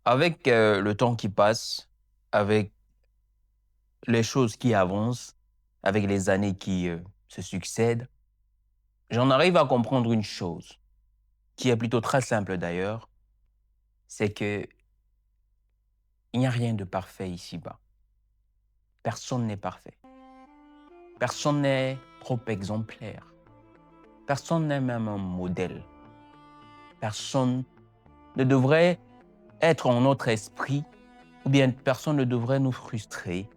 Avec le temps qui passe, avec les choses qui avancent, avec les années qui se succèdent, j'en arrive à comprendre une chose, qui est plutôt très simple d'ailleurs, c'est que il n'y a rien de parfait ici-bas. Personne n'est parfait. Personne n'est trop exemplaire. Personne n'est même un modèle. Personne ne devrait être en notre esprit, ou bien personne ne devrait nous frustrer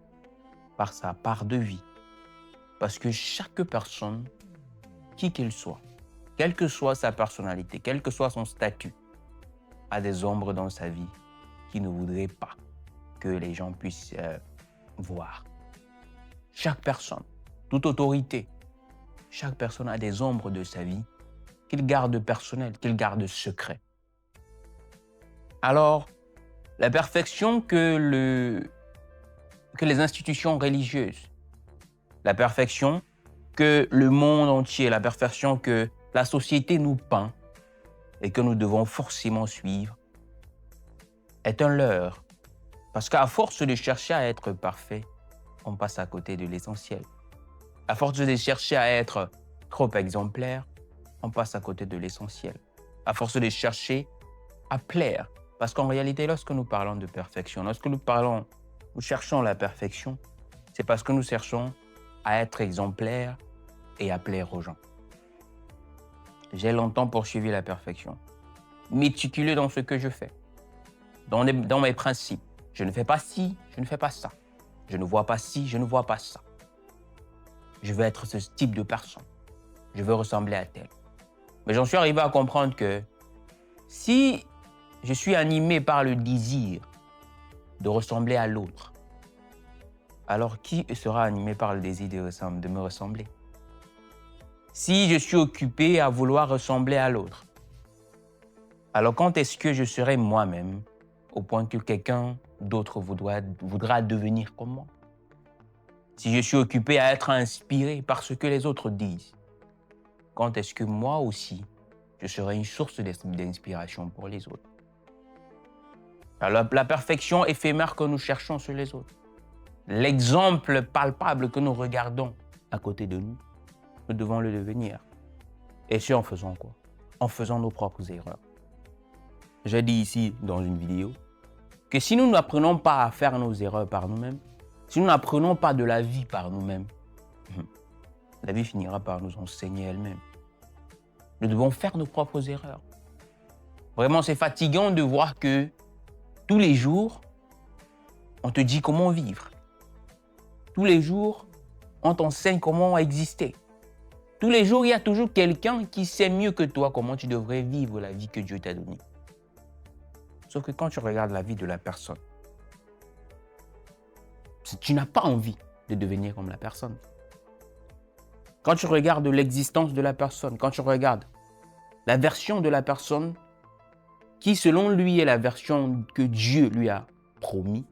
par sa part de vie. Parce que chaque personne, qui qu'elle soit, quelle que soit sa personnalité, quel que soit son statut, a des ombres dans sa vie qu'il ne voudrait pas que les gens puissent voir. Chaque personne, toute autorité, chaque personne a des ombres de sa vie qu'il garde personnelles, qu'il garde secret. Alors, la perfection que les institutions religieuses, la perfection que le monde entier, la perfection que la société nous peint et que nous devons forcément suivre, est un leurre. Parce qu'à force de chercher à être parfait, on passe à côté de l'essentiel. À force de chercher à être trop exemplaire, on passe à côté de l'essentiel. À force de chercher à plaire. Parce qu'en réalité, lorsque nous parlons de perfection, lorsque nous cherchons la perfection, c'est parce que nous cherchons à être exemplaires et à plaire aux gens. J'ai longtemps poursuivi la perfection, méticuleux dans ce que je fais, dans mes principes. Je ne fais pas ci, je ne fais pas ça. Je ne vois pas ci, je ne vois pas ça. Je veux être ce type de personne. Je veux ressembler à tel. Mais j'en suis arrivé à comprendre que si je suis animé par le désir de ressembler à l'autre, alors qui sera animé par le désir de me ressembler? Si je suis occupé à vouloir ressembler à l'autre, alors quand est-ce que je serai moi-même au point que quelqu'un d'autre voudra devenir comme moi? Si je suis occupé à être inspiré par ce que les autres disent, quand est-ce que moi aussi, je serai une source d'inspiration pour les autres? Alors, la perfection éphémère que nous cherchons sur les autres, l'exemple palpable que nous regardons à côté de nous, nous devons le devenir. Et c'est en faisant quoi? En faisant nos propres erreurs. J'ai dit ici dans une vidéo que si nous n'apprenons pas à faire nos erreurs par nous-mêmes, si nous n'apprenons pas de la vie par nous-mêmes, la vie finira par nous enseigner elle-même. Nous devons faire nos propres erreurs. Vraiment, c'est fatigant de voir que tous les jours, on te dit comment vivre. Tous les jours, on t'enseigne comment exister. Tous les jours, il y a toujours quelqu'un qui sait mieux que toi comment tu devrais vivre la vie que Dieu t'a donnée. Sauf que quand tu regardes la vie de la personne, tu n'as pas envie de devenir comme la personne. Quand tu regardes l'existence de la personne, quand tu regardes la version de la personne qui, selon lui, est la version que Dieu lui a promis,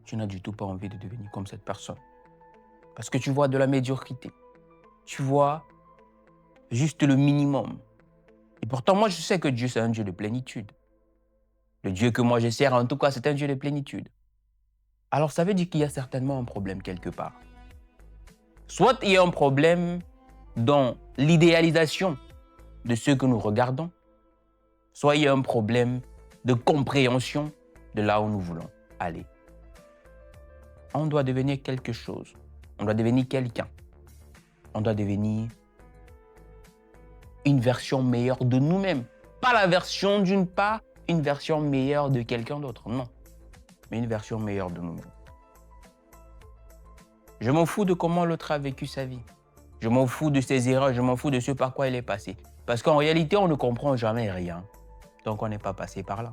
tu n'as du tout pas envie de devenir comme cette personne. Parce que tu vois de la médiocrité. Tu vois juste le minimum. Et pourtant, moi, je sais que Dieu, c'est un Dieu de plénitude. Le Dieu que moi je sers, en tout cas, c'est un Dieu de plénitude. Alors, ça veut dire qu'il y a certainement un problème quelque part. Soit il y a un problème dans l'idéalisation de ce que nous regardons, soit il y a un problème de compréhension de là où nous voulons aller. On doit devenir quelque chose. On doit devenir quelqu'un. On doit devenir une version meilleure de nous-mêmes. Pas la version d'une part, une version meilleure de quelqu'un d'autre, non. Mais une version meilleure de nous-mêmes. Je m'en fous de comment l'autre a vécu sa vie. Je m'en fous de ses erreurs, je m'en fous de ce par quoi il est passé. Parce qu'en réalité, on ne comprend jamais rien. Donc on n'est pas passé par là.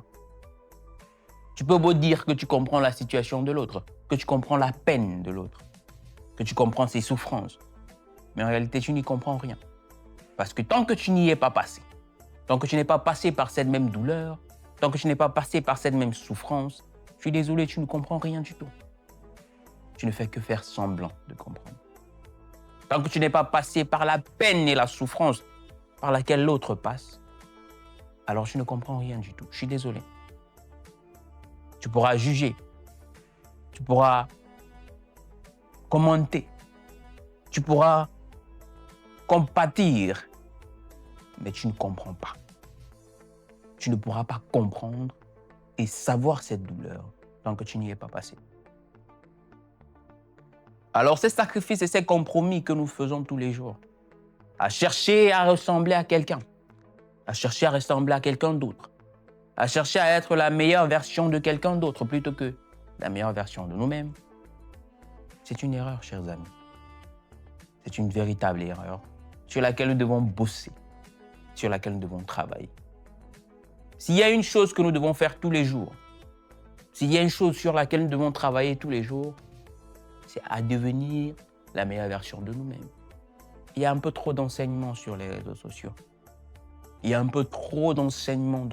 Tu peux beau dire que tu comprends la situation de l'autre, que tu comprends la peine de l'autre, que tu comprends ses souffrances. Mais en réalité, tu n'y comprends rien. Parce que tant que tu n'y es pas passé, tant que tu n'es pas passé par cette même douleur, tant que tu n'es pas passé par cette même souffrance, je suis désolé, tu ne comprends rien du tout. Tu ne fais que faire semblant de comprendre. Tant que tu n'es pas passé par la peine et la souffrance par laquelle l'autre passe, alors tu ne comprends rien du tout. Je suis désolé. Tu pourras juger. Tu pourras commenter. Tu pourras compatir. Mais tu ne comprends pas. Tu ne pourras pas comprendre et savoir cette douleur tant que tu n'y es pas passé. Alors ces sacrifices et ces compromis que nous faisons tous les jours, à chercher à ressembler à quelqu'un, à chercher à ressembler à quelqu'un d'autre, à chercher à être la meilleure version de quelqu'un d'autre plutôt que la meilleure version de nous-mêmes, c'est une erreur, chers amis. C'est une véritable erreur sur laquelle nous devons bosser, sur laquelle nous devons travailler. S'il y a une chose que nous devons faire tous les jours, s'il y a une chose sur laquelle nous devons travailler tous les jours, c'est à devenir la meilleure version de nous-mêmes. Il y a un peu trop d'enseignements sur les réseaux sociaux. Il y a un peu trop d'enseignements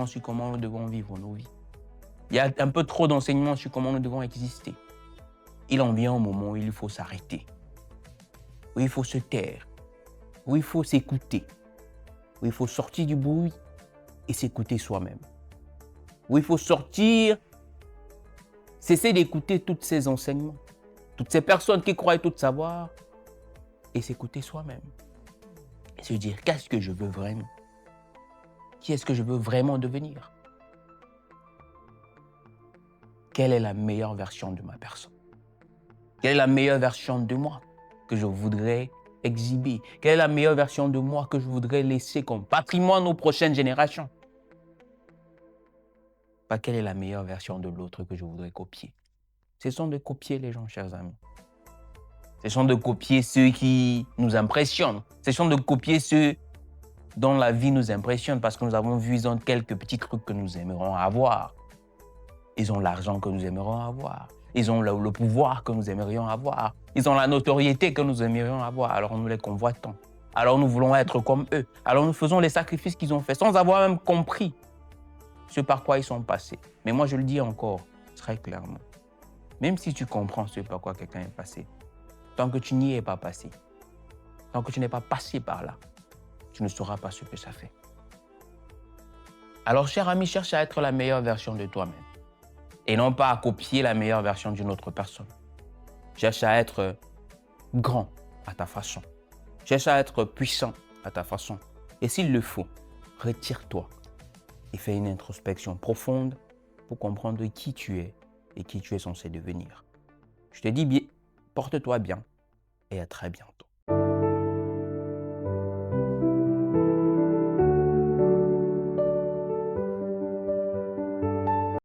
sur comment nous devons vivre nos vies. Il y a un peu trop d'enseignements sur comment nous devons exister. Il en vient un moment où il faut s'arrêter, où il faut se taire, où il faut s'écouter, où il faut sortir du bruit et s'écouter soi-même. Où il faut sortir, cesser d'écouter tous ces enseignements, toutes ces personnes qui croient tout savoir et s'écouter soi-même. Et se dire, qu'est-ce que je veux vraiment? Qui est-ce que je veux vraiment devenir? Quelle est la meilleure version de ma personne? Quelle est la meilleure version de moi que je voudrais exhiber? Quelle est la meilleure version de moi que je voudrais laisser comme patrimoine aux prochaines générations? Pas quelle est la meilleure version de l'autre que je voudrais copier. Ce sont de copier les gens, chers amis. Ce sont de copier ceux qui nous impressionnent. Ce sont de copier ceux dont la vie nous impressionne parce que nous avons vu, ils ont quelques petits trucs que nous aimerions avoir. Ils ont l'argent que nous aimerions avoir. Ils ont le pouvoir que nous aimerions avoir. Ils ont la notoriété que nous aimerions avoir. Alors nous les convoitons. Alors nous voulons être comme eux. Alors nous faisons les sacrifices qu'ils ont faits sans avoir même compris ce par quoi ils sont passés. Mais moi je le dis encore très clairement. Même si tu comprends ce par quoi quelqu'un est passé, tant que tu n'y es pas passé, tant que tu n'es pas passé par là, tu ne sauras pas ce que ça fait. Alors, cher ami, cherche à être la meilleure version de toi-même et non pas à copier la meilleure version d'une autre personne. Cherche à être grand à ta façon. Cherche à être puissant à ta façon. Et s'il le faut, retire-toi et fais une introspection profonde pour comprendre qui tu es et qui tu es censé devenir. Je te dis bien, porte-toi bien et à très bientôt.